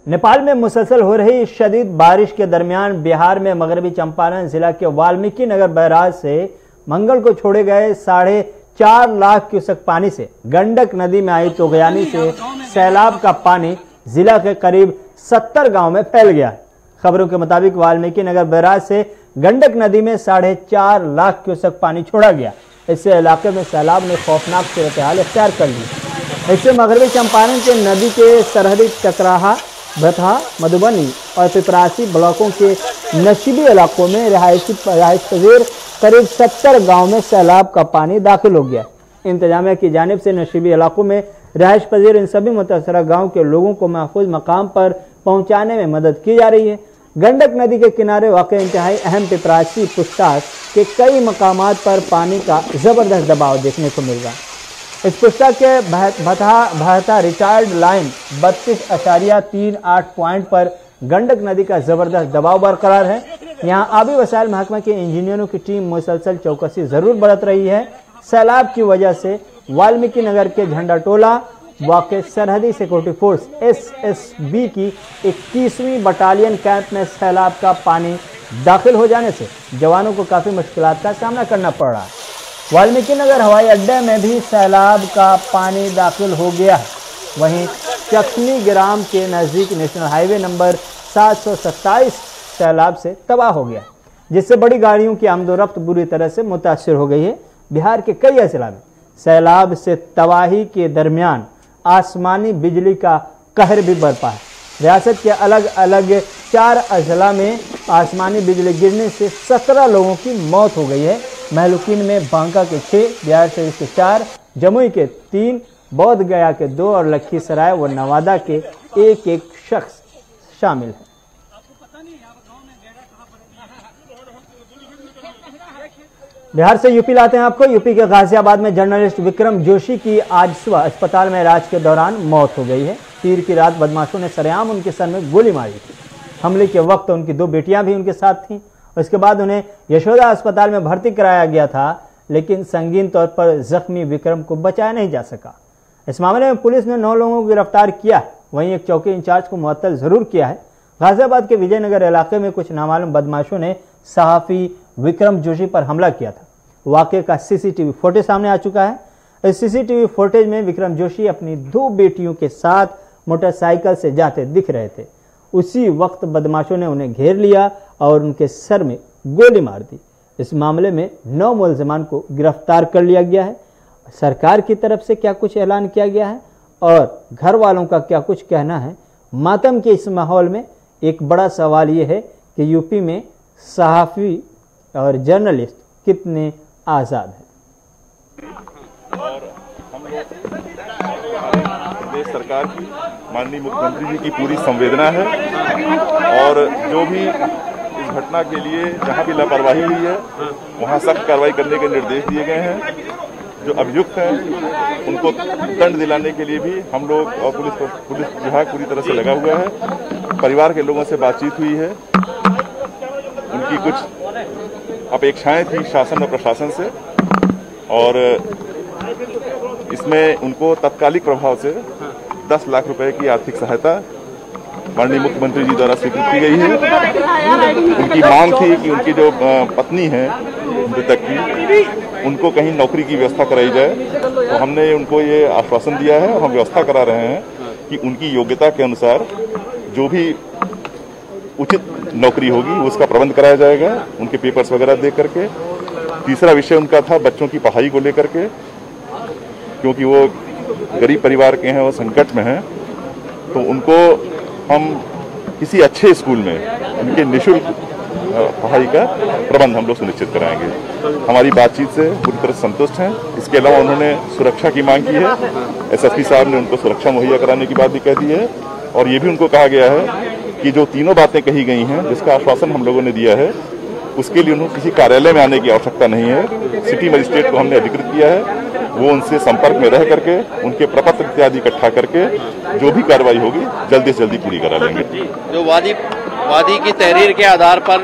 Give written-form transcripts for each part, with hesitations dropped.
नेपाल में मुसलसल हो रही शदीद बारिश के दरमियान बिहार में मगरबी चंपारण जिला के वाल्मीकि नगर बैराज से मंगल को छोड़े गए 4.5 लाख क्यूसेक पानी से गंडक नदी में आई तोगयानी से सैलाब का पानी जिला के करीब 70 गांव में फैल गया है। खबरों के मुताबिक वाल्मीकि नगर बैराज से गंडक नदी में 4.5 लाख क्यूसेक पानी छोड़ा गया। इससे इलाके में सैलाब ने खौफनाक सूरत हाल इख्तियार कर ली। इससे मगरबी चंपारण के नदी के सरहदी टकराहा, भतहा, मधुबनी और पिपरासी ब्लॉकों के नशीबी इलाकों में रिहायश पजीर करीब 70 गाँव में सैलाब का पानी दाखिल हो गया। इंतजामिया की जानिब से नशीबी इलाकों में रिहायश पजीर इन सभी मुतासरा गाँव के लोगों को महफूज मकाम पर पहुँचाने में मदद की जा रही है। गंडक नदी के किनारे वाक़ई इंतहाई अहम पिपरासी पुस्ताक के कई मकामात पर पानी का जबरदस्त दबाव देखने को मिल रहा है। इस पुस्तक के भतहा रिचार्ड लाइन 32.38 पॉइंट पर गंडक नदी का जबरदस्त दबाव बरकरार है। यहां आबी वसाइल महकमा के इंजीनियरों की टीम मुसलसल चौकसी जरूर बरत रही है। सैलाब की वजह से वाल्मीकि नगर के झंडा टोला वाक़ई सरहदी सिक्योरिटी फोर्स SSB की 21वीं बटालियन कैंप में सैलाब का पानी दाखिल हो जाने से जवानों को काफ़ी मुश्किलात का सामना करना पड़ रहा है। वाल्मीकि नगर हवाई अड्डे में भी सैलाब का पानी दाखिल हो गया है। वहीं चकनी ग्राम के नज़दीक नेशनल हाईवे नंबर 727 सैलाब से तबाह हो गया, जिससे बड़ी गाड़ियों की आमदोरफ्त बुरी तरह से मुतासर हो गई है। बिहार के कई अजला में सैलाब से तबाही के दरमियान आसमानी बिजली का कहर भी बरपा है। रियासत के अलग अलग 4 अजला में आसमानी बिजली गिरने से 17 लोगों की मौत हो गई है। महलुकीन में बांका के 6, बिहार शरीफ के 4, जमुई के 3, बौद्ध गया के 2 और लखीसराय व नवादा के एक शख्स शामिल है। बिहार से यूपी लाते हैं आपको। यूपी के गाजियाबाद में जर्नलिस्ट विक्रम जोशी की आज सुबह अस्पताल में इलाज के दौरान मौत हो गई है। तीर की रात बदमाशों ने सरेआम उनके सर में गोली मारी थी। हमले के वक्त उनकी 2 बेटियां भी उनके साथ थीं। उसके बाद उन्हें यशोदा अस्पताल में भर्ती कराया गया था, लेकिन संगीन तौर पर जख्मी विक्रम को बचाया नहीं जा सका। इस मामले में पुलिस ने 9 लोगों को गिरफ्तार किया है। वहीं एक चौकी इंचार्ज को मुअत्तल जरूर किया है। गाजियाबाद के विजयनगर इलाके में कुछ नामालूम बदमाशों ने सहाफ़ी विक्रम जोशी पर हमला किया था। वाक़े का CCTV फुटेज सामने आ चुका है। इस CCTV फुटेज में विक्रम जोशी अपनी 2 बेटियों के साथ मोटरसाइकिल से जाते दिख रहे थे। उसी वक्त बदमाशों ने उन्हें घेर लिया और उनके सर में गोली मार दी। इस मामले में 9 मुलज़िमान को गिरफ्तार कर लिया गया है। सरकार की तरफ से क्या कुछ ऐलान किया गया है और घर वालों का क्या कुछ कहना है। मातम के इस माहौल में एक बड़ा सवाल ये है कि यूपी में सहाफ़ी और जर्नलिस्ट कितने आज़ाद है। देश सरकार की, माननीय मुख्यमंत्री जी की पूरी संवेदना है और जो भी इस घटना के लिए जहां भी लापरवाही हुई है वहां सख्त कार्रवाई करने के निर्देश दिए गए हैं। जो अभियुक्त हैं उनको दंड दिलाने के लिए भी हम लोग और पुलिस विभाग पूरी तरह से लगा हुआ है। परिवार के लोगों से बातचीत हुई है, उनकी कुछ अपेक्षाएं थी शासन और प्रशासन से और इसमें उनको तत्कालिक प्रभाव से 10 लाख रुपए की आर्थिक सहायता माननीय मुख्यमंत्री जी द्वारा स्वीकृत की गई है। उनकी मांग थी कि उनकी जो पत्नी है मृतक की, उनको कहीं नौकरी की व्यवस्था कराई जाए, तो हमने उनको ये आश्वासन दिया है और हम व्यवस्था करा रहे हैं कि उनकी योग्यता के अनुसार जो भी उचित नौकरी होगी उसका प्रबंध कराया जाएगा, उनके पेपर्स वगैरह देख करके। तीसरा विषय उनका था बच्चों की पढ़ाई को लेकर के, क्योंकि वो गरीब परिवार के हैं, वो संकट में हैं, तो उनको हम किसी अच्छे स्कूल में उनके निःशुल्क पढ़ाई का प्रबंध हम लोग सुनिश्चित कराएंगे। हमारी बातचीत से पूरी तरह संतुष्ट हैं। इसके अलावा उन्होंने सुरक्षा की मांग की है। SSP साहब ने उनको सुरक्षा मुहैया कराने की बात भी कह दी है और ये भी उनको कहा गया है कि जो तीनों बातें कही गई हैं, जिसका आश्वासन हम लोगों ने दिया है, उसके लिए उन्हें किसी कार्यालय में आने की आवश्यकता नहीं है। सिटी मजिस्ट्रेट को हमने अधिकृत किया है, वो उनसे संपर्क में रह करके उनके प्रपत्र इत्यादि इकट्ठा करके जो भी कार्रवाई होगी जल्दी से जल्दी पूरी करा लेंगे। जो वादी की तहरीर के आधार पर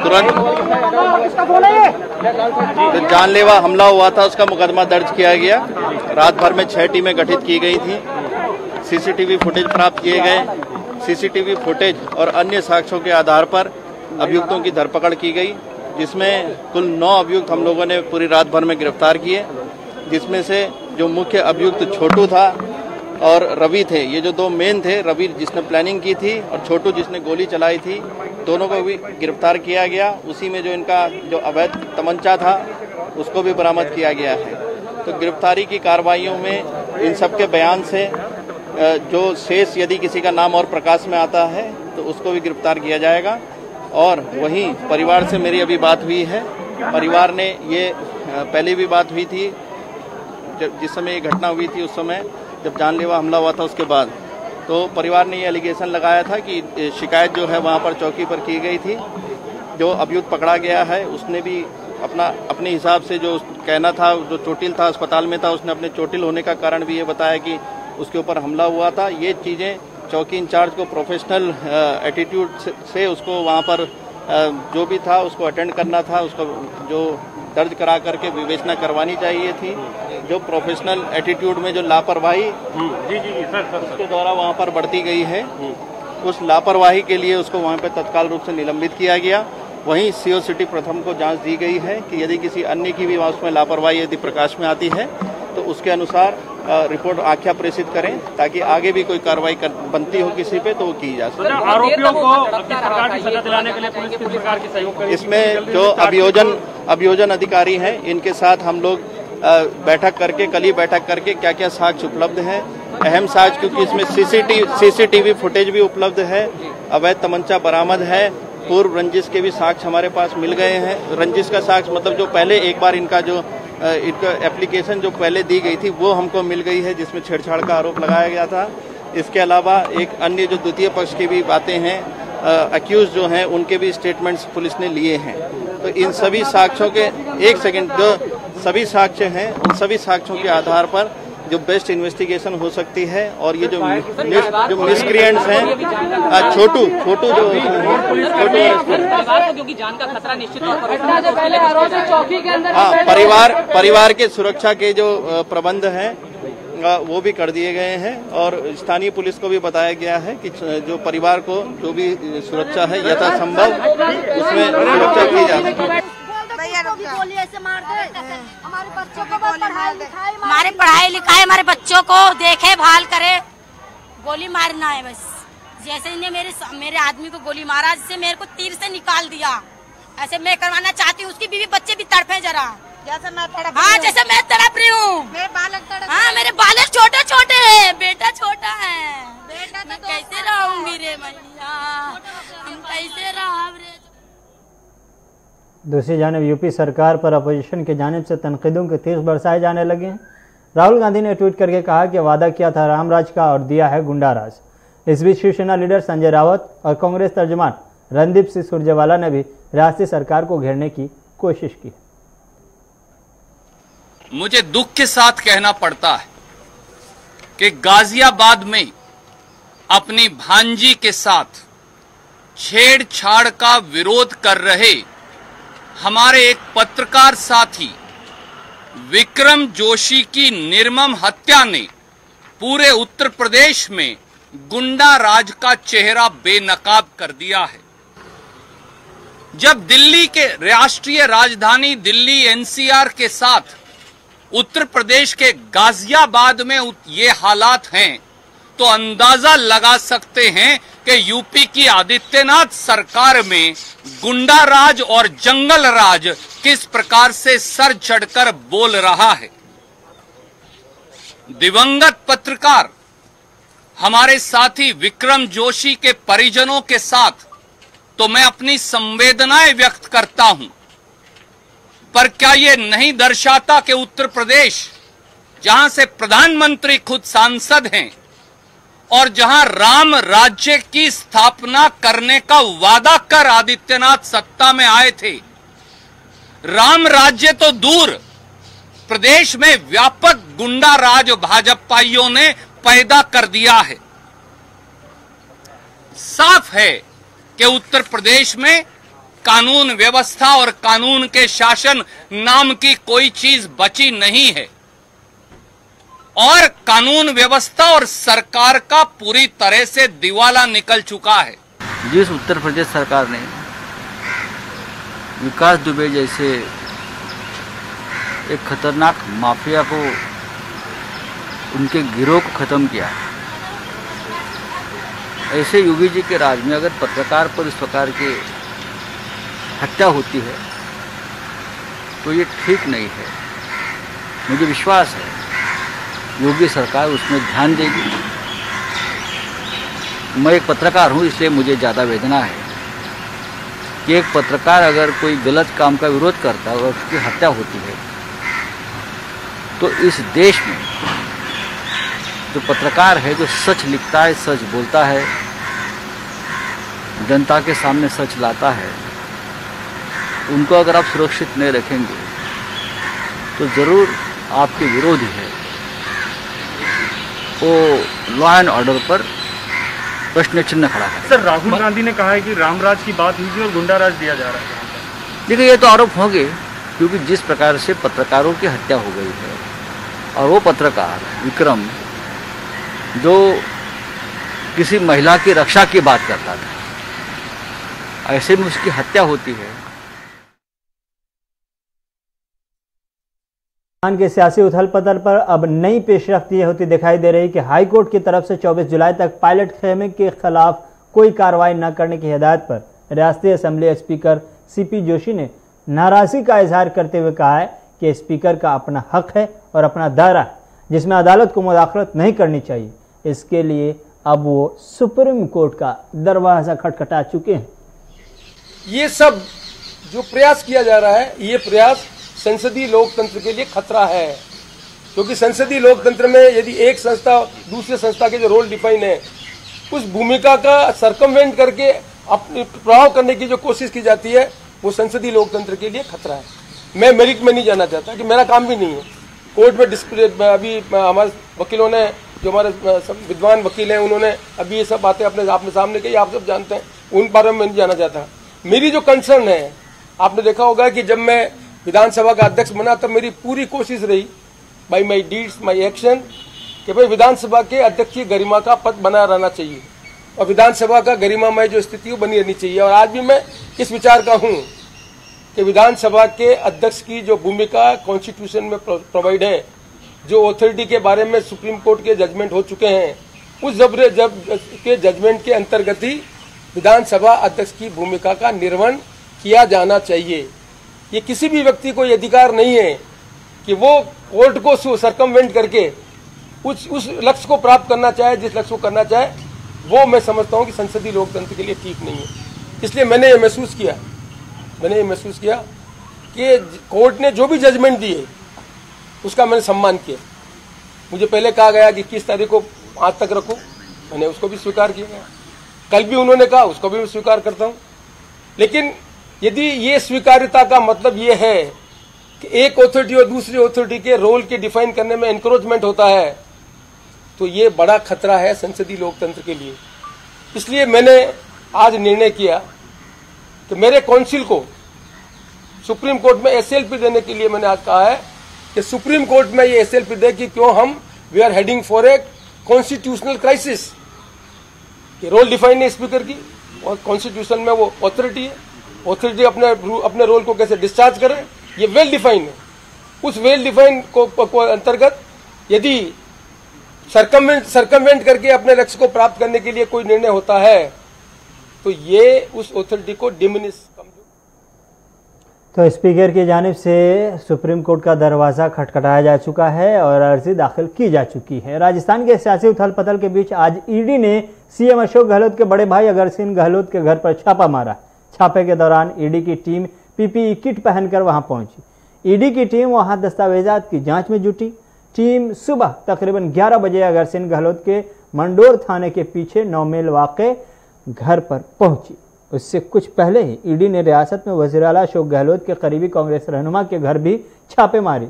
तुरंत जो जानलेवा हमला हुआ था उसका मुकदमा दर्ज किया गया। रात भर में 6 टीमें गठित की गई थी। CCTV फुटेज प्राप्त किए गए। सीसीटीवी फुटेज और अन्य साक्ष्यों के आधार पर अभियुक्तों की धरपकड़ की गई, जिसमें कुल 9 अभियुक्त हम लोगों ने पूरी रात भर में गिरफ्तार किए, जिसमें से जो मुख्य अभियुक्त छोटू था और रवि थे, ये जो 2 मेन थे, रवि जिसने प्लानिंग की थी और छोटू जिसने गोली चलाई थी, दोनों को भी गिरफ्तार किया गया। उसी में जो इनका जो अवैध तमंचा था उसको भी बरामद किया गया है। तो गिरफ्तारी की कार्रवाइयों में इन सब के बयान से जो शेष यदि किसी का नाम और प्रकाश में आता है तो उसको भी गिरफ्तार किया जाएगा। और वहीं परिवार से मेरी अभी बात हुई है, परिवार ने ये पहले भी बात हुई थी जिस समय ये घटना हुई थी, उस समय जब जानलेवा हमला हुआ था उसके बाद, तो परिवार ने ये एलिगेशन लगाया था कि शिकायत जो है वहाँ पर चौकी पर की गई थी। जो अभियुक्त पकड़ा गया है उसने भी अपने हिसाब से जो कहना था, जो चोटिल था, अस्पताल में था, उसने अपने चोटिल होने का कारण भी ये बताया कि उसके ऊपर हमला हुआ था। ये चीज़ें चौकी इंचार्ज को प्रोफेशनल एटीट्यूड से उसको वहाँ पर जो भी था उसको अटेंड करना था, उसको जो दर्ज करा करके विवेचना करवानी चाहिए थी। जो प्रोफेशनल एटीट्यूड में जो लापरवाही उसके द्वारा वहाँ पर बढ़ती गई है, उस लापरवाही के लिए उसको वहाँ पे तत्काल रूप से निलंबित किया गया। वहीं सीओ सिटी प्रथम को जांच दी गई है कि यदि किसी अन्य की भी उसमें लापरवाही यदि प्रकाश में आती है तो उसके अनुसार रिपोर्ट आख्या प्रेषित करें, ताकि आगे भी कोई कार्रवाई बनती हो किसी पे तो वो की जा सके। आरोपियों को सरकार की सजा दिलाने के लिए पुलिस किस प्रकार की सहयोग करेगी? इसमें जो अभियोजन अधिकारी हैं इनके साथ हम लोग कल ही बैठक करके क्या क्या साक्ष्य उपलब्ध है, अहम साक्ष्य, क्योंकि इसमें सीसीटीवी फुटेज भी उपलब्ध है, अवैध तमंचा बरामद है, पूर्व रंजिश के भी साक्ष्य हमारे पास मिल गए हैं। रंजिश का साक्ष्य मतलब जो पहले एक बार इनका एप्लीकेशन जो पहले दी गई थी वो हमको मिल गई है, जिसमें छेड़छाड़ का आरोप लगाया गया था। इसके अलावा एक अन्य जो द्वितीय पक्ष की भी बातें हैं, अक्यूज जो हैं उनके भी स्टेटमेंट्स पुलिस ने लिए हैं। तो इन सभी साक्ष्यों के जो सभी साक्ष्य हैं उन सभी साक्ष्यों के आधार पर जो बेस्ट इन्वेस्टिगेशन हो सकती है। और ये जो मिसक्रिएंट्स हैं, छोटू जो क्योंकि जान का खतरा निश्चित तौर पर, हाँ, परिवार के सुरक्षा के जो प्रबंध हैं वो भी कर दिए गए हैं। और स्थानीय पुलिस को भी बताया गया है कि जो परिवार को जो भी सुरक्षा है यथासंभव उसमें सुरक्षा की जा सके। हमारे बच्चों को पढ़ाई लिखाई हमारे बच्चों को देखे भाल करे, गोली मारना है बस। जैसे इन्हें मेरे आदमी को गोली मारा, जिससे मेरे को तीर से निकाल दिया, ऐसे मैं करवाना चाहती हूँ। उसकी बीवी बच्चे भी तड़पे जरा, जैसे मैं तड़प रही हूँ। हाँ, मेरे बालक छोटे छोटे हैं, बेटा छोटा है, मैं कैसे रहूंगी रे मैया, हम कैसे रह रे। दूसरी जानिब यूपी सरकार पर अपोजिशन की जानिब से तनकीदों के तीर बरसाए जाने लगे हैं। राहुल गांधी ने ट्वीट करके कहा कि वादा किया था रामराज का और दिया है गुंडा राज। इस बीच शिवसेना लीडर संजय रावत और कांग्रेस तर्जमान रणदीप सिंह सुरजेवाला ने भी रियासती सरकार को घेरने की कोशिश की। मुझे दुख के साथ कहना पड़ता है कि गाजियाबाद में अपनी भांजी के साथ छेड़छाड़ का विरोध कर रहे हमारे एक पत्रकार साथी विक्रम जोशी की निर्मम हत्या ने पूरे उत्तर प्रदेश में गुंडा राज का चेहरा बेनकाब कर दिया है। जब दिल्ली के राष्ट्रीय राजधानी दिल्ली एनसीआर के साथ उत्तर प्रदेश के गाजियाबाद में ये हालात हैं तो अंदाजा लगा सकते हैं कि यूपी की आदित्यनाथ सरकार में गुंडा राज और जंगल राज किस प्रकार से सर चढ़कर बोल रहा है। दिवंगत पत्रकार हमारे साथी विक्रम जोशी के परिजनों के साथ तो मैं अपनी संवेदनाएं व्यक्त करता हूं, पर क्या ये नहीं दर्शाता कि उत्तर प्रदेश, जहां से प्रधानमंत्री खुद सांसद हैं और जहां राम राज्य की स्थापना करने का वादा कर आदित्यनाथ सत्ता में आए थे, राम राज्य तो दूर, प्रदेश में व्यापक गुंडा राज भाजपाइयों ने पैदा कर दिया है। साफ है कि उत्तर प्रदेश में कानून व्यवस्था और कानून के शासन नाम की कोई चीज बची नहीं है और कानून व्यवस्था और सरकार का पूरी तरह से दिवाला निकल चुका है। जिस उत्तर प्रदेश सरकार ने विकास दुबे जैसे एक खतरनाक माफिया को, उनके गिरोह को खत्म किया, ऐसे योगी जी के राज में अगर पत्रकार पर इस प्रकार की हत्या होती है तो ये ठीक नहीं है। मुझे विश्वास है योगी सरकार उसमें ध्यान देगी। मैं एक पत्रकार हूँ, इसलिए मुझे ज़्यादा वेदना है कि एक पत्रकार अगर कोई गलत काम का विरोध करता है और उसकी हत्या होती है तो इस देश में जो पत्रकार है, जो सच लिखता है, सच बोलता है, जनता के सामने सच लाता है, उनको अगर आप सुरक्षित नहीं रखेंगे तो ज़रूर आपके विरोधी है वो लॉ एंड ऑर्डर पर प्रश्न चिन्ह खड़ा करें। सर, राहुल गांधी ने कहा है कि रामराज की बात हुई और गुंडाराज दिया जा रहा है। देखिए, ये तो आरोप होंगे, क्योंकि जिस प्रकार से पत्रकारों की हत्या हो गई है और वो पत्रकार विक्रम जो किसी महिला की रक्षा की बात करता था, ऐसे में उसकी हत्या होती है। पाकिस्तान के सियासी उथल पुथल पर अब नई पेशरफ्त ये होती दिखाई दे रही कि हाईकोर्ट की तरफ से 24 जुलाई तक पायलट खेमे के खिलाफ कोई कार्रवाई न करने की हिदायत पर रियासती असेंबली स्पीकर सीपी जोशी ने नाराजगी का इजहार करते हुए कहा है कि स्पीकर का अपना हक है और अपना दायरा है जिसमें अदालत को मुदाखलत नहीं करनी चाहिए। इसके लिए अब वो सुप्रीम कोर्ट का दरवाजा खटखटा चुके हैं। ये सब जो प्रयास किया जा रहा है, ये प्रयास संसदीय लोकतंत्र के लिए खतरा है, क्योंकि संसदीय लोकतंत्र में यदि एक संस्था दूसरे संस्था के जो रोल डिफाइन है उस भूमिका का सरकमवेंट करके अपने प्रभाव करने की जो कोशिश की जाती है, वो संसदीय लोकतंत्र के लिए खतरा है। मैं मेरिट में नहीं जाना चाहता, कि मेरा काम भी नहीं है। कोर्ट में डिस्प्ले अभी हमारे वकीलों ने, जो हमारे विद्वान वकील हैं, उन्होंने अभी ये सब बातें अपने सामने कही, आप सब जानते हैं, उन बारे में नहीं जाना चाहता। मेरी जो कंसर्न है, आपने देखा होगा कि जब मैं विधानसभा का अध्यक्ष बना तब मेरी पूरी कोशिश रही, by my deeds my action, कि भाई विधानसभा के अध्यक्ष की गरिमा का पद बना रहना चाहिए और विधानसभा का गरिमामय जो स्थिति बनी रहनी चाहिए। और आज भी मैं इस विचार का हूं कि विधानसभा के अध्यक्ष की जो भूमिका कॉन्स्टिट्यूशन में प्रोवाइड है, जो अथॉरिटी के बारे में सुप्रीम कोर्ट के जजमेंट हो चुके हैं, उस के जजमेंट के अंतर्गत ही विधानसभा अध्यक्ष की भूमिका का निर्वहन किया जाना चाहिए। ये किसी भी व्यक्ति को ये अधिकार नहीं है कि वो कोर्ट को सरकमवेंट करके उस लक्ष्य को प्राप्त करना चाहे, जिस लक्ष्य को करना चाहे, वो मैं समझता हूं कि संसदीय लोकतंत्र के लिए ठीक नहीं है। इसलिए मैंने ये महसूस किया कि कोर्ट ने जो भी जजमेंट दिए उसका मैंने सम्मान किया। मुझे पहले कहा गया कि 21 तारीख को आज तक रखो, मैंने उसको भी स्वीकार किया गया। कल भी उन्होंने कहा, उसको भी मैं स्वीकार करता हूं। लेकिन यदि ये स्वीकार्यता का मतलब ये है कि एक अथॉरिटी और दूसरी अथॉरिटी के रोल के डिफाइन करने में एनक्रोचमेंट होता है, तो ये बड़ा खतरा है संसदीय लोकतंत्र के लिए। इसलिए मैंने आज निर्णय किया कि मेरे काउंसिल को सुप्रीम कोर्ट में एसएलपी देने के लिए मैंने आज कहा है कि सुप्रीम कोर्ट में ये एसएलपी दे कि क्यों हम we are heading for a constitutional crisis. कि रोल डिफाइन है स्पीकर की और कॉन्स्टिट्यूशन में वो अथॉरिटी है, अथॉरिटी अपने रोल को कैसे डिस्चार्ज करे, ये वेल डिफाइन है। उस वेल डिफाइन को अंतर्गत यदि सरकमवेंट करके अपने लक्ष्य को प्राप्त करने के लिए कोई निर्णय होता है तो ये उस अथॉरिटी को डिमिनिश तो स्पीकर की जानिब से सुप्रीम कोर्ट का दरवाज़ा खटखटाया जा चुका है और अर्जी दाखिल की जा चुकी है। राजस्थान के सियासी उथल पुथल के बीच आज ईडी ने सीएम अशोक गहलोत के बड़े भाई अगर सिंह गहलोत के घर पर छापा मारा। छापे के दौरान ईडी की टीम पीपीई किट पहनकर वहां पहुंची। ईडी की टीम वहां दस्तावेजात की जांच में जुटी। टीम सुबह तकरीबन 11 बजे अगर सिंह गहलोत के मंडोर थाने के पीछे 9 मील वाक़े घर पर पहुंची। उससे कुछ पहले ही ईडी ने रियासत में वज़ीर आला अशोक गहलोत के करीबी कांग्रेस रहनुमा के घर भी छापे मारी।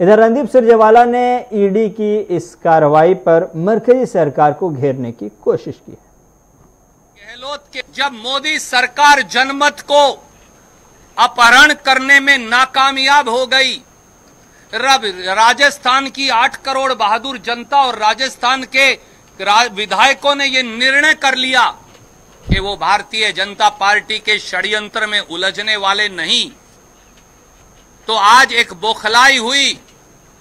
इधर रणदीप सुरजेवाला ने ईडी की इस कार्रवाई पर मरकजी सरकार को घेरने की कोशिश की। गहलोत के जब मोदी सरकार जनमत को अपहरण करने में नाकामयाब हो गई राजस्थान की 8 करोड़ बहादुर जनता और राजस्थान के विधायकों ने ये निर्णय कर लिया कि वो भारतीय जनता पार्टी के षड्यंत्र में उलझने वाले नहीं, तो आज एक बौखलाई हुई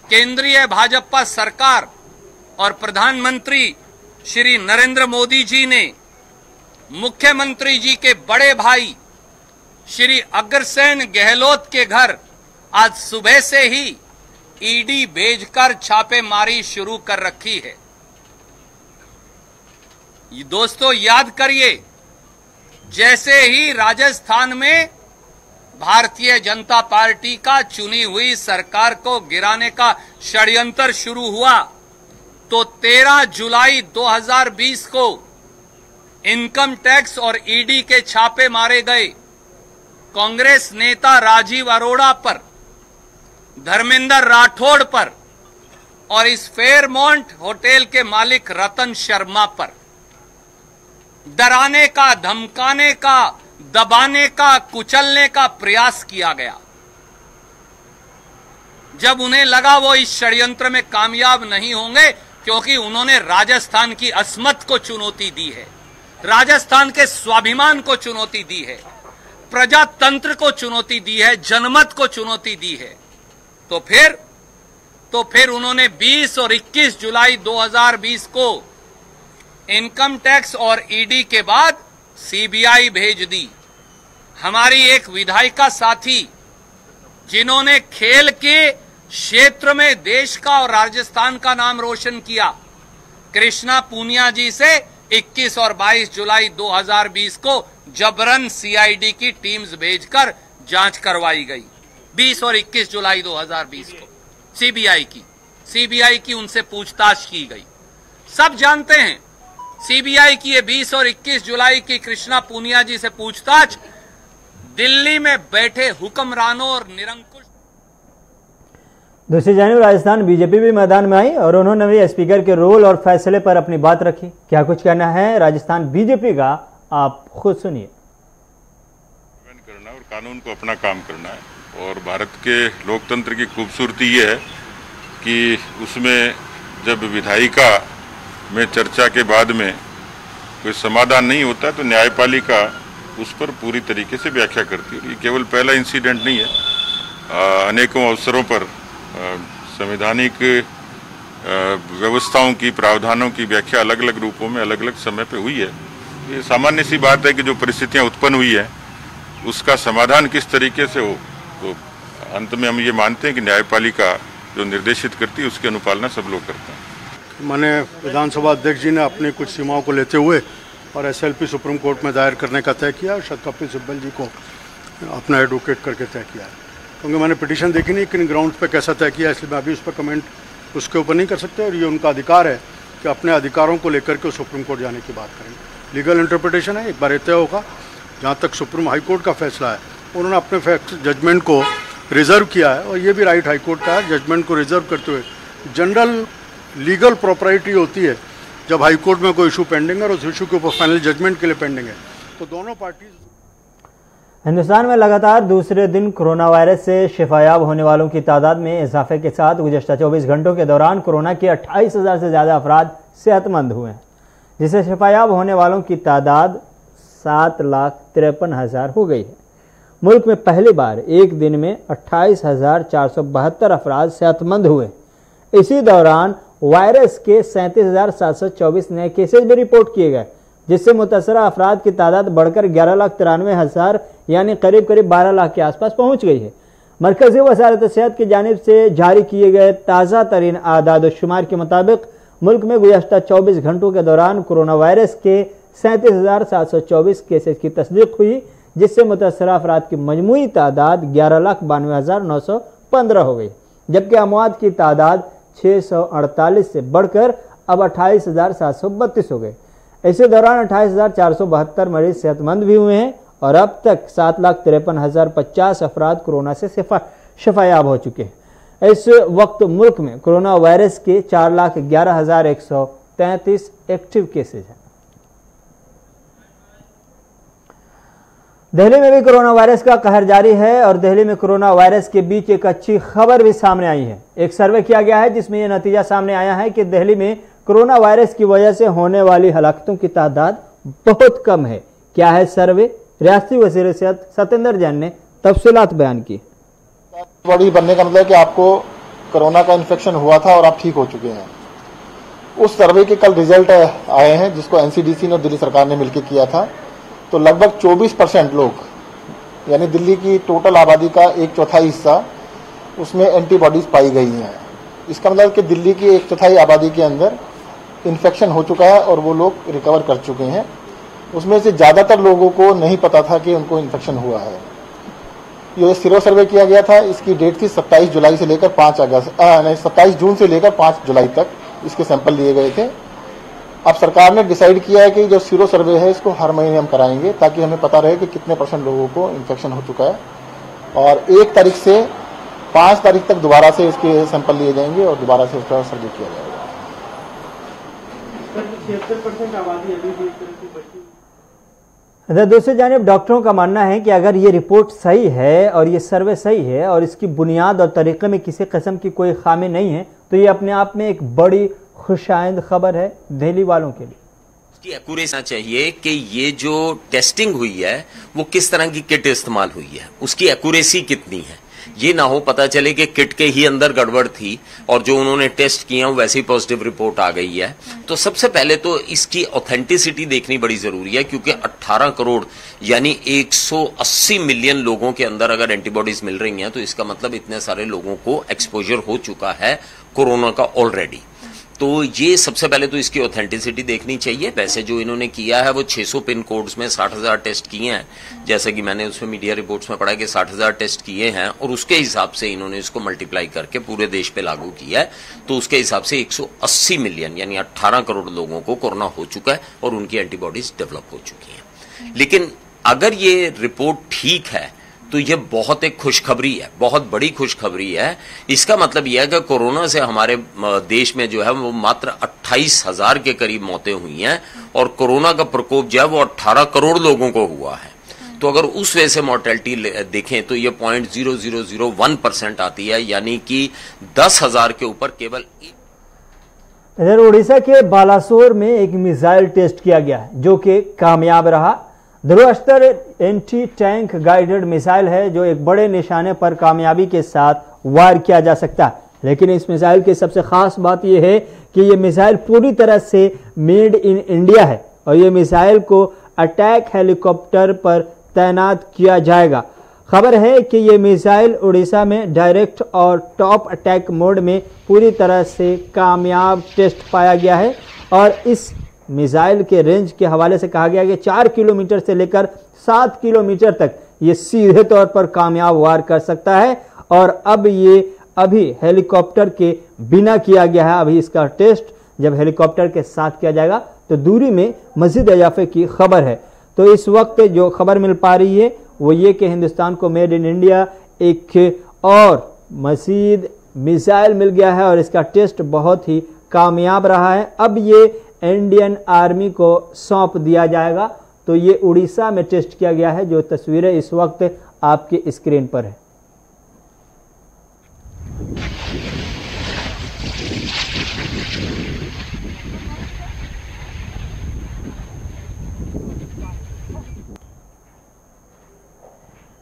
केंद्रीय भाजपा सरकार और प्रधानमंत्री श्री नरेंद्र मोदी जी ने मुख्यमंत्री जी के बड़े भाई श्री अग्रसेन गहलोत के घर आज सुबह से ही ईडी भेजकर छापेमारी शुरू कर रखी है। दोस्तों याद करिए, जैसे ही राजस्थान में भारतीय जनता पार्टी का चुनी हुई सरकार को गिराने का षड्यंत्र शुरू हुआ, तो 13 जुलाई 2020 को इनकम टैक्स और ईडी के छापे मारे गए। कांग्रेस नेता राजीव अरोड़ा पर, धर्मेंद्र राठौड़ पर और इस फेयरमाउंट होटल के मालिक रतन शर्मा पर डराने का, धमकाने का, दबाने का, कुचलने का प्रयास किया गया। जब उन्हें लगा वो इस षड्यंत्र में कामयाब नहीं होंगे, क्योंकि उन्होंने राजस्थान की अस्मत को चुनौती दी है, राजस्थान के स्वाभिमान को चुनौती दी है, प्रजातंत्र को चुनौती दी है, जनमत को चुनौती दी है, तो फिर उन्होंने 20 और 21 जुलाई 2020 को इनकम टैक्स और ईडी के बाद सीबीआई भेज दी। हमारी एक विधायिका साथी जिन्होंने खेल के क्षेत्र में देश का और राजस्थान का नाम रोशन किया, कृष्णा पूनिया जी से 21 और 22 जुलाई 2020 को जबरन सीआईडी की टीम्स भेजकर जांच करवाई गई। 20 और 21 जुलाई 2020 को सीबीआई की उनसे पूछताछ की गई। सब जानते हैं सीबीआई की ये 20 और 21 जुलाई की कृष्णा पूनिया जी से पूछताछ दिल्ली में बैठे हुक्मरानों और निरंकुश। दूसरी जानिब राजस्थान बीजेपी भी मैदान में आई और उन्होंने भी स्पीकर के रोल और फैसले पर अपनी बात रखी। क्या कुछ कहना है राजस्थान बीजेपी का, आप खुद सुनिए। करना और कानून को अपना काम करना है, और भारत के लोकतंत्र की खूबसूरती ये है कि उसमें जब विधायिका में चर्चा के बाद में कोई समाधान नहीं होता तो न्यायपालिका उस पर पूरी तरीके से व्याख्या करती है। ये केवल पहला इंसिडेंट नहीं है, अनेकों अवसरों पर संवैधानिक व्यवस्थाओं की, प्रावधानों की व्याख्या अलग अलग रूपों में अलग अलग समय पे हुई है। ये सामान्य सी बात है कि जो परिस्थितियां उत्पन्न हुई है उसका समाधान किस तरीके से हो, तो अंत में हम ये मानते हैं कि न्यायपालिका जो निर्देशित करती है उसकी अनुपालना सब लोग करते हैं। माननीय विधानसभा अध्यक्ष जी ने अपनी कुछ सीमाओं को लेते हुए और एसएलपी सुप्रीम कोर्ट में दायर करने का तय किया और कपिल सिब्बल जी को अपना एडवोकेट करके तय किया है। क्योंकि मैंने पिटीशन देखी नहीं किन ग्राउंड पे कैसा तय किया, इसलिए मैं अभी उस पर कमेंट उसके ऊपर नहीं कर सकते, और ये उनका अधिकार है कि अपने अधिकारों को लेकर के सुप्रीम कोर्ट जाने की बात करेंगे। लीगल इंटरप्रिटेशन है, एक बार तय होगा। जहाँ तक सुप्रीम हाई कोर्ट का फैसला है, उन्होंने अपने जजमेंट को रिजर्व किया है, और ये भी राइट हाई कोर्ट का है जजमेंट को रिजर्व करते हुए। जनरल लीगल प्रॉपर्टी होती है जब हाई कोर्ट में कोई इशू पेंडिंग है और उस इशू के ऊपर फाइनल जजमेंट के लिए पेंडिंग है, तो दोनों पार्टी। हिंदुस्तान में लगातार दूसरे दिन कोरोना वायरस से शिफायाब होने वालों की तादाद में इजाफे के साथ गुज़श्ता 24 घंटों के दौरान कोरोना के 28,000 से ज़्यादा अफराद सेहतमंद हुए हैं, जिससे शिफायाब होने वालों की तादाद 7,53,000 हो गई है। मुल्क में पहली बार एक दिन में 28,472 अफराद सेहतमंद हुए। इसी दौरान वायरस के 37,724 नए केसेज भी रिपोर्ट किए गए, जिससे मुतासरा अफराद की तादाद बढ़कर 11,93,000 यानी करीब 12 लाख के आसपास पहुंच गई है। मरकजी वजारत सेहत की जानिब से जारी किए गए ताज़ा तरीन आदाद शुमार के मुताबिक मुल्क में गुज़श्ता 24 घंटों के दौरान कोरोना वायरस के 37,724 केसेज की तस्दीक हुई, जिससे मुतासरा अफराद की मजमूई तादाद 11,92,915 हो गई, जबकि अमवात की तादाद 648 से बढ़कर अब 28,732 हो गए। इसी दौरान 28,472 मरीज सेहतमंद भी हुए हैं और अब तक 7,53,050 अफराद कोरोना से शिफायाब हो चुके हैं। इस वक्त मुल्क में कोरोना वायरस के 4,11,133 एक्टिव केसेज हैं। दिल्ली में भी कोरोना वायरस का कहर जारी है और दिल्ली में कोरोना वायरस के बीच एक अच्छी खबर भी सामने आई है। एक सर्वे किया गया है जिसमें यह नतीजा सामने आया है कि दिल्ली में कोरोना वायरस की वजह से होने वाली हलाकतों की तादाद बहुत कम है। क्या है सर्वे? रियासती वज़ीर सेहत सत्येंद्र जैन ने तफसीलात बयान की। बॉडी बनने का मतलब है कि आपको कोरोना का इन्फेक्शन हुआ था और आप ठीक हो चुके हैं। उस सर्वे के कल रिजल्ट आए हैं जिसको एनसीडीसी और दिल्ली सरकार ने मिलकर किया था। तो लगभग 24% लोग यानी दिल्ली की टोटल आबादी का 1/4 हिस्सा उसमें एंटीबॉडीज पाई गई हैं। इसका मतलब कि दिल्ली की 1/4 आबादी के अंदर इन्फेक्शन हो चुका है और वो लोग रिकवर कर चुके हैं। उसमें से ज़्यादातर लोगों को नहीं पता था कि उनको इन्फेक्शन हुआ है। ये सीरो सर्वे किया गया था, इसकी डेट थी 27 जुलाई से लेकर 27 जून से लेकर 5 जुलाई तक इसके सैंपल लिए गए थे। अब सरकार ने डिसाइड किया है कि जो सीरो सर्वे है इसको हर महीने हम कराएंगे ताकि हमें पता रहे कि कितने % लोगों को इन्फेक्शन हो चुका है। और 1 तारीख से 5 तारीख तक दोबारा से इसके सैंपल लिए जाएंगे और दोबारा से उसका सर्वे किया जाएगा। 76% आबादी अभी भी इस तरह की बची। दूसरी जानिब डॉक्टरों का मानना है कि अगर ये रिपोर्ट सही है और ये सर्वे सही है और इसकी बुनियाद और तरीके में किसी किस्म की कोई खामी नहीं है तो ये अपने आप में एक बड़ी खुशाइंद खबर है दिल्ली वालों के लिए। इसकी एक्यूरेसी चाहिए कि ये जो टेस्टिंग हुई है वो किस तरह की किट इस्तेमाल हुई है, उसकी एक्यूरेसी कितनी है। ये ना हो पता चले कि किट के ही अंदर गड़बड़ थी और जो उन्होंने टेस्ट किया वैसी पॉजिटिव रिपोर्ट आ गई है। तो सबसे पहले तो इसकी ऑथेंटिसिटी देखनी बड़ी जरूरी है क्योंकि 18 करोड़ यानी 180 मिलियन लोगों के अंदर अगर एंटीबॉडीज मिल रही हैं तो इसका मतलब इतने सारे लोगों को एक्सपोजर हो चुका है कोरोना का ऑलरेडी। तो ये सबसे पहले तो इसकी ऑथेंटिसिटी देखनी चाहिए। वैसे जो इन्होंने किया है वो 600 पिन कोड्स में 60,000 टेस्ट किए हैं, जैसा कि मैंने उसमें मीडिया रिपोर्ट्स में पढ़ा कि 60,000 टेस्ट किए हैं और उसके हिसाब से इन्होंने इसको मल्टीप्लाई करके पूरे देश पे लागू किया है। तो उसके हिसाब से 180 मिलियन यानी 18 करोड़ लोगों को कोरोना हो चुका है और उनकी एंटीबॉडीज डेवलप हो चुकी हैं। लेकिन अगर ये रिपोर्ट ठीक है तो ये बहुत एक खुशखबरी है, बहुत बड़ी खुशखबरी है। इसका मतलब यह है कि कोरोना से हमारे देश में जो है वो मात्र 28,000 के करीब मौतें हुई हैं और कोरोना का प्रकोप जो है वो 18 करोड़ लोगों को हुआ है। तो अगर उस वजह से मोर्टेलिटी देखें तो ये 0.0001% आती है, यानी कि 10,000 के ऊपर केवल। इधर उड़ीसा के बालासोर में एक मिसाइल टेस्ट किया गया जो कि कामयाब रहा। ध्रुवस्तर एंटी टैंक गाइडेड मिसाइल है जो एक बड़े निशाने पर कामयाबी के साथ वार किया जा सकता है। लेकिन इस मिसाइल की सबसे खास बात यह है कि यह मिसाइल पूरी तरह से मेड इन इंडिया है और यह मिसाइल को अटैक हेलीकॉप्टर पर तैनात किया जाएगा। खबर है कि यह मिसाइल उड़ीसा में डायरेक्ट और टॉप अटैक मोड में पूरी तरह से कामयाब टेस्ट पाया गया है और इस मिसाइल के रेंज के हवाले से कहा गया कि 4 किलोमीटर से लेकर 7 किलोमीटर तक ये सीधे तौर पर कामयाब वार कर सकता है। और अब ये अभी हेलीकॉप्टर के बिना किया गया है। अभी इसका टेस्ट जब हेलीकॉप्टर के साथ किया जाएगा तो दूरी में मजीद इजाफे की खबर है। तो इस वक्त जो खबर मिल पा रही है वो ये कि हिंदुस्तान को मेड इन इंडिया एक और मजीद मिसाइल मिल गया है और इसका टेस्ट बहुत ही कामयाब रहा है। अब ये इंडियन आर्मी को सौंप दिया जाएगा। तो ये उड़ीसा में टेस्ट किया गया है जो तस्वीरें इस वक्त आपकी स्क्रीन पर है।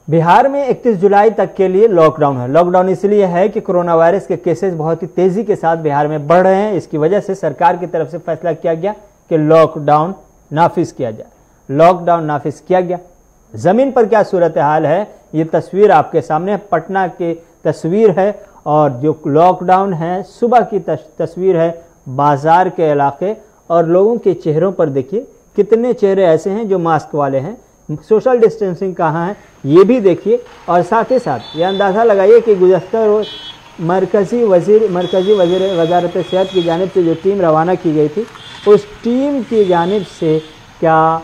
बिहार में 31 जुलाई तक के लिए लॉकडाउन है। लॉकडाउन इसलिए है कि कोरोना वायरस के केसेस बहुत ही तेजी के साथ बिहार में बढ़ रहे हैं। इसकी वजह से सरकार की तरफ से फैसला किया गया कि लॉकडाउन नाफिज किया जाए। लॉकडाउन नाफिज किया गया। जमीन पर क्या सूरत हाल है ये तस्वीर आपके सामने पटना की तस्वीर है और जो लॉकडाउन है सुबह की तस्वीर है बाजार के इलाके और लोगों के चेहरों पर देखिए कितने चेहरे ऐसे हैं जो मास्क वाले हैं। सोशल डिस्टेंसिंग कहाँ है ये भी देखिए और साथ ही साथ ये अंदाज़ा लगाइए कि गुज़श्ता रोज मरकज़ी वज़ीर वज़ारत सेहत की जानिब से जो टीम रवाना की गई थी उस टीम की जानिब से क्या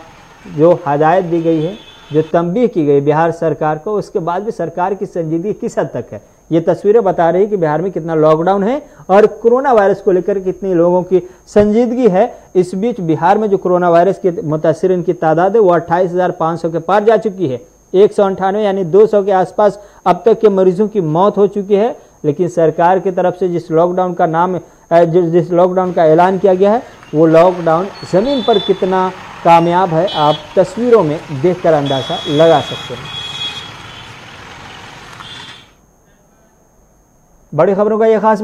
जो हदायत दी गई है, जो तंबीह की गई बिहार सरकार को, उसके बाद भी सरकार की संजीदगी किस हद तक है ये तस्वीरें बता रही है कि बिहार में कितना लॉकडाउन है और कोरोना वायरस को लेकर कितनी लोगों की संजीदगी है। इस बीच बिहार में जो कोरोना वायरस के मुतासिरीन की तादाद है वो 28,500 के पार जा चुकी है। 198 यानी 200 के आसपास अब तक के मरीजों की मौत हो चुकी है। लेकिन सरकार की तरफ से जिस लॉकडाउन का ऐलान किया गया है वो लॉकडाउन जमीन पर कितना कामयाब है आप तस्वीरों में देखकर अंदाजा लगा सकते हैं। बड़ी खबरों का यह खास